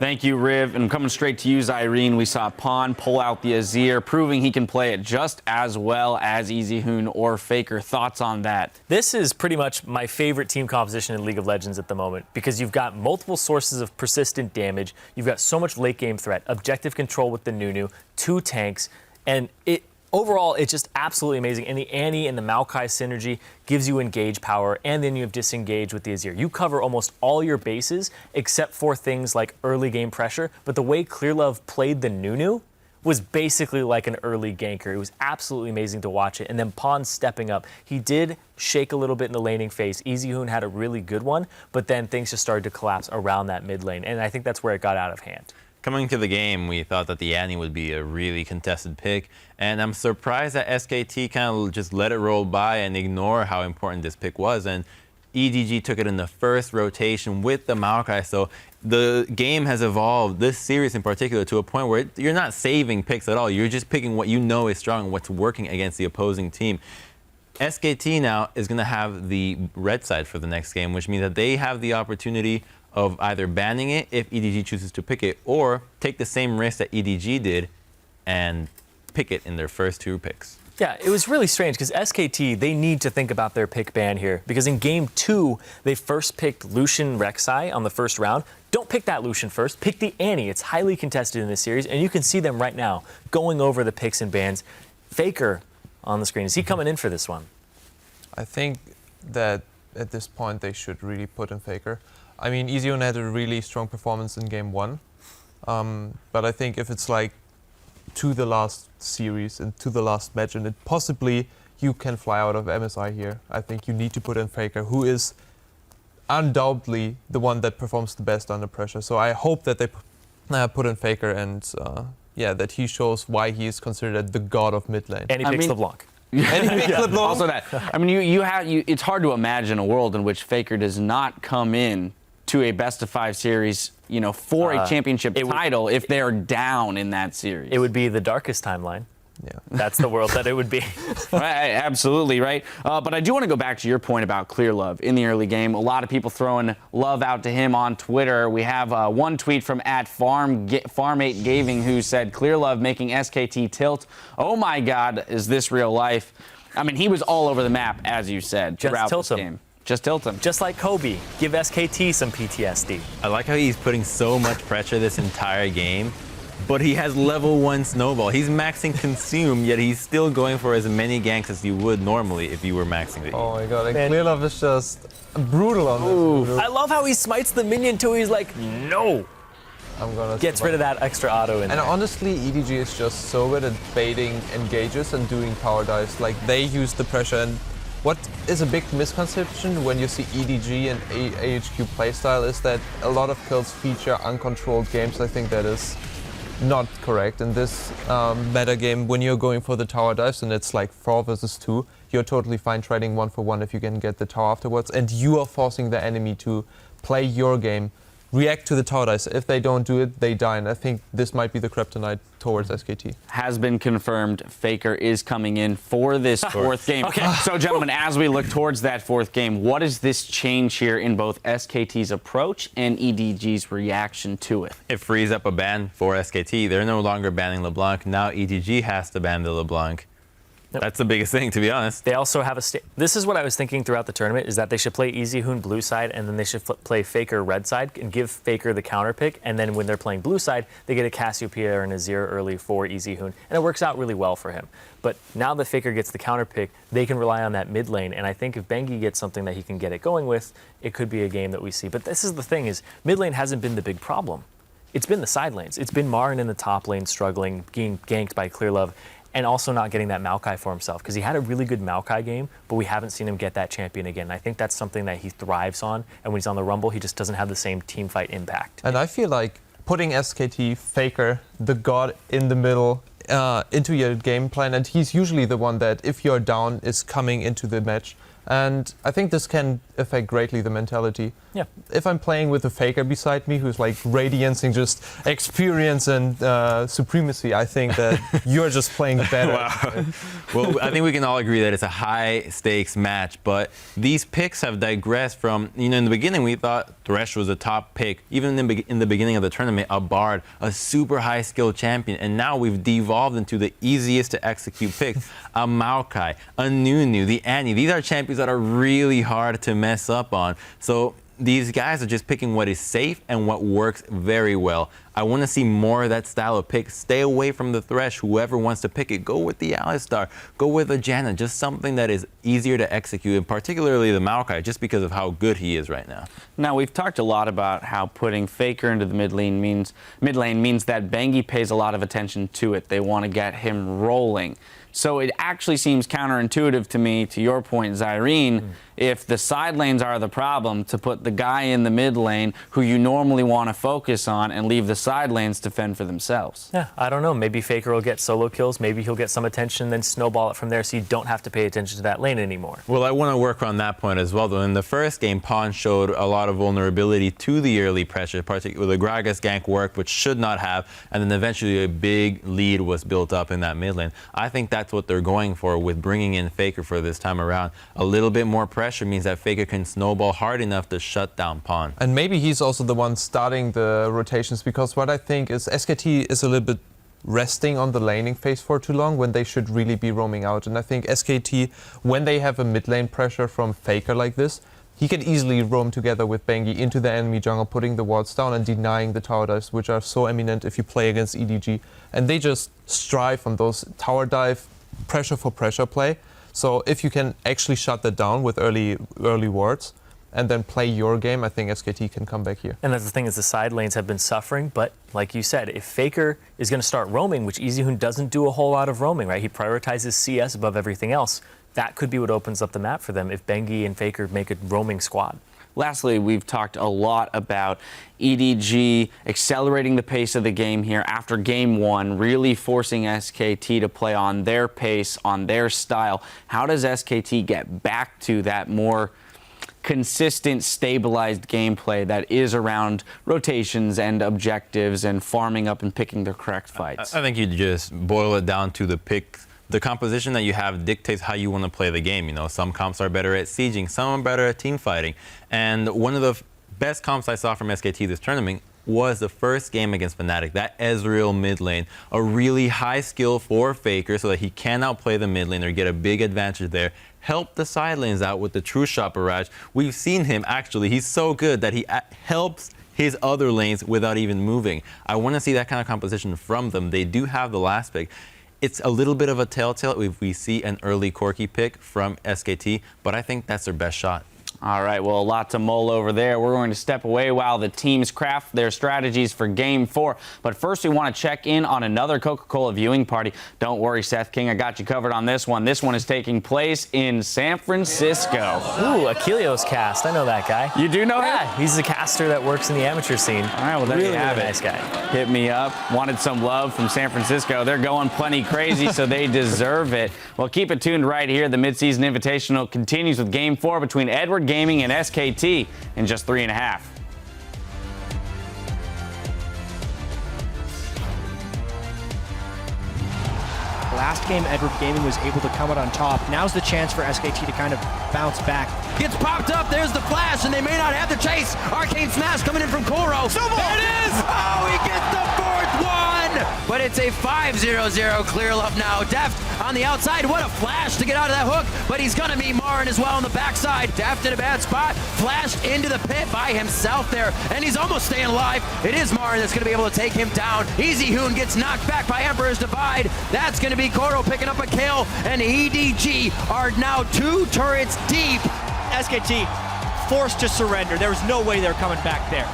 Thank you, Riv. And coming straight to you, Zyrene, we saw Pawn pull out the Azir, proving he can play it just as well as EasyHoon or Faker. Thoughts on that? This is pretty much my favorite team composition in League of Legends at the moment because you've got multiple sources of persistent damage. You've got so much late game threat, objective control with the Nunu, 2 tanks, and overall, it's just absolutely amazing. And the Annie and the Maokai synergy gives you engage power, and then you have disengage with the Azir. You cover almost all your bases, except for things like early game pressure. But the way Clearlove played the Nunu was basically like an early ganker. It was absolutely amazing to watch it. And then Pawn stepping up. He did shake a little bit in the laning phase. EasyHoon had a really good one, but then things just started to collapse around that mid lane. And I think that's where it got out of hand. Coming to the game, we thought that the Annie would be a really contested pick, and I'm surprised that SKT kind of just let it roll by and ignore how important this pick was, and EDG took it in the first rotation with the Maokai, so the game has evolved, this series in particular, to a point where you're not saving picks at all. You're just picking what you know is strong and what's working against the opposing team. SKT now is going to have the red side for the next game, which means that they have the opportunity of either banning it if EDG chooses to pick it, or take the same risk that EDG did and pick it in their first 2 picks. Yeah, it was really strange because SKT, they need to think about their pick ban here because in game 2, they first picked Lucian Rek'Sai on the first round. Don't pick that Lucian first, pick the Annie. It's highly contested in this series, and you can see them right now going over the picks and bans. Faker on the screen, is he coming in for this one? I think that at this point they should really put in Faker. I mean, EasyHoon had a really strong performance in game 1, but I think if it's like to the last series and to the last match, and possibly you can fly out of MSI here, I think you need to put in Faker, who is undoubtedly the one that performs the best under pressure. So I hope that they put in Faker and yeah, that he shows why he is considered the god of mid lane. And he picks LeBlanc. Also that. I mean, it's hard to imagine a world in which Faker does not come in to a best-of-5 series, you know, for a championship title if they're down in that series. It would be the darkest timeline. Yeah, that's the world that it would be. Right, absolutely, right? But I do want to go back to your point about Clearlove in the early game. A lot of people throwing love out to him on Twitter. We have one tweet from @Farm8Gaming who said, Clearlove making SKT tilt. Oh my God, is this real life? I mean, he was all over the map, as you said, throughout this game. Just tilt him. Just like Kobe. Give SKT some PTSD. I like how he's putting so much pressure this entire game, but he has level 1 snowball. He's maxing consume, yet he's still going for as many ganks as you would normally if you were maxing it. Oh my God, and Clearlove is just brutal on this. I love how he smites the minion too. He's like, no. I'm gonna Gets rid of that extra auto in there. And honestly, EDG is just so good at baiting engages and doing power dives. Like, they use the pressure. And what is a big misconception when you see EDG and AHQ playstyle is that a lot of kills feature uncontrolled games. I think that is not correct. In this meta game, when you're going for the tower dives and it's like 4 versus 2, you're totally fine trading 1 for 1 if you can get the tower afterwards. And you are forcing the enemy to play your game, react to the tower dives. If they don't do it, they die. And I think this might be the kryptonite towards SKT. Has been confirmed. Faker is coming in for this 4th game. Okay. So, gentlemen, as we look towards that 4th game, what does this change here in both SKT's approach and EDG's reaction to it? It frees up a ban for SKT. They're no longer banning LeBlanc. Now EDG has to ban the LeBlanc. Yep. That's the biggest thing, to be honest. They also have this is what I was thinking throughout the tournament, is that they should play EasyHoon blue side, and then they should play Faker red side and give Faker the counter pick. And then when they're playing blue side, they get a Cassiopeia or an Azir early for EasyHoon. And it works out really well for him. But now that Faker gets the counter pick, they can rely on that mid lane. And I think if Bengi gets something that he can get it going with, it could be a game that we see. But this is the thing, is mid lane hasn't been the big problem. It's been the side lanes. It's been Marin in the top lane struggling, getting ganked by Clearlove, and also not getting that Maokai for himself, because he had a really good Maokai game, but we haven't seen him get that champion again. And I think that's something that he thrives on, and when he's on the Rumble, he just doesn't have the same team fight impact. And I feel like putting SKT, Faker, the god in the middle, into your game plan, and he's usually the one that, if you're down, is coming into the match. And I think this can affect greatly the mentality. Yeah. If I'm playing with a faker beside me who's like radiancing just experience and supremacy, I think that you're just playing better. Wow. Well, I think we can all agree that it's a high stakes match, but these picks have digressed from, in the beginning we thought Thresh was a top pick, even in the beginning of the tournament, a Bard, a super high skill champion, and now we've devolved into the easiest to execute pick, a Maokai, a Nunu, the Annie. These are champions that are really hard to mess up on. So these guys are just picking what is safe and what works very well. I want to see more of that style of pick. Stay away from the Thresh. Whoever wants to pick it, go with the Alistar, go with the Janna, just something that is easier to execute, and particularly the Maokai, just because of how good he is right now. Now, we've talked a lot about how putting Faker into the mid lane means that Bengi pays a lot of attention to it. They want to get him rolling. So it actually seems counterintuitive to me, to your point, Zyrene, if the side lanes are the problem, to put the guy in the mid lane who you normally want to focus on and leave the side lanes to fend for themselves. Yeah, I don't know. Maybe Faker will get solo kills. Maybe he'll get some attention, then snowball it from there so you don't have to pay attention to that lane anymore. Well, I want to work on that point as well, though. In the first game, Pawn showed a lot of vulnerability to the early pressure, particularly the Gragas gank worked, which should not have, and then eventually a big lead was built up in that mid lane. I think that's what they're going for with bringing in Faker for this time around. A little bit more pressure means that Faker can snowball hard enough to shut down Pawn. And maybe he's also the one starting the rotations, because what I think is SKT is a little bit resting on the laning phase for too long when they should really be roaming out. And I think SKT, when they have a mid lane pressure from Faker like this, he can easily roam together with Bengi into the enemy jungle, putting the wards down and denying the tower dives, which are so eminent if you play against EDG. And they just strive on those tower dive, pressure for pressure play. So if you can actually shut that down with early wards and then play your game, I think SKT can come back here. And that's the thing, is the side lanes have been suffering, but like you said, if Faker is going to start roaming, which EasyHoon doesn't do a whole lot of roaming, right? He prioritizes CS above everything else. That could be what opens up the map for them if Bengi and Faker make a roaming squad. Lastly, we've talked a lot about EDG accelerating the pace of the game here after game one, really forcing SKT to play on their pace, on their style. How does SKT get back to that more consistent, stabilized gameplay that is around rotations and objectives and farming up and picking the correct fights? I think you just boil it down to the pick. The composition that you have dictates how you want to play the game. Some comps are better at sieging, some are better at team fighting. And one of the best comps I saw from SKT this tournament was the first game against Fnatic, that Ezreal mid lane. A really high skill for Faker so that he can outplay the mid lane or get a big advantage there. Help the side lanes out with the True Shot Barrage. We've seen him, actually, he's so good that he helps his other lanes without even moving. I want to see that kind of composition from them. They do have the last pick. It's a little bit of a telltale if we see an early Corki pick from SKT, but I think that's their best shot. All right, well, a lot to mull over there. We're going to step away while the teams craft their strategies for Game 4. But first, we want to check in on another Coca-Cola viewing party. Don't worry, Seth King, I got you covered on this one. This one is taking place in San Francisco. Ooh, Achilleos cast. I know that guy. You do know him? Yeah, he's a caster that works in the amateur scene. All right, well, there really, you have really it. Nice guy. Hit me up. Wanted some love from San Francisco. They're going plenty crazy, so they deserve it. Well, keep it tuned right here. The midseason invitational continues with Game 4 between Edward Gaming and SKT in just 3.5. Last game, Edward Gaming was able to come out on top. Now's the chance for SKT to kind of bounce back. Gets popped up, there's the flash, and they may not have the chase. Arcane Smash coming in from Koro. There it is! Oh, he gets the fourth one! But it's a 5-0-0 clear up now. Deft on the outside, what a flash to get out of that hook, but he's gonna meet Marin as well on the backside. Deft in a bad spot, flashed into the pit by himself there, and he's almost staying alive. It is Marin that's gonna be able to take him down. EasyHoon gets knocked back by Emperor's Divide. That's gonna be Koro picking up a kill, and EDG are now 2 turrets deep. SKT forced to surrender. There was no way they were coming back there.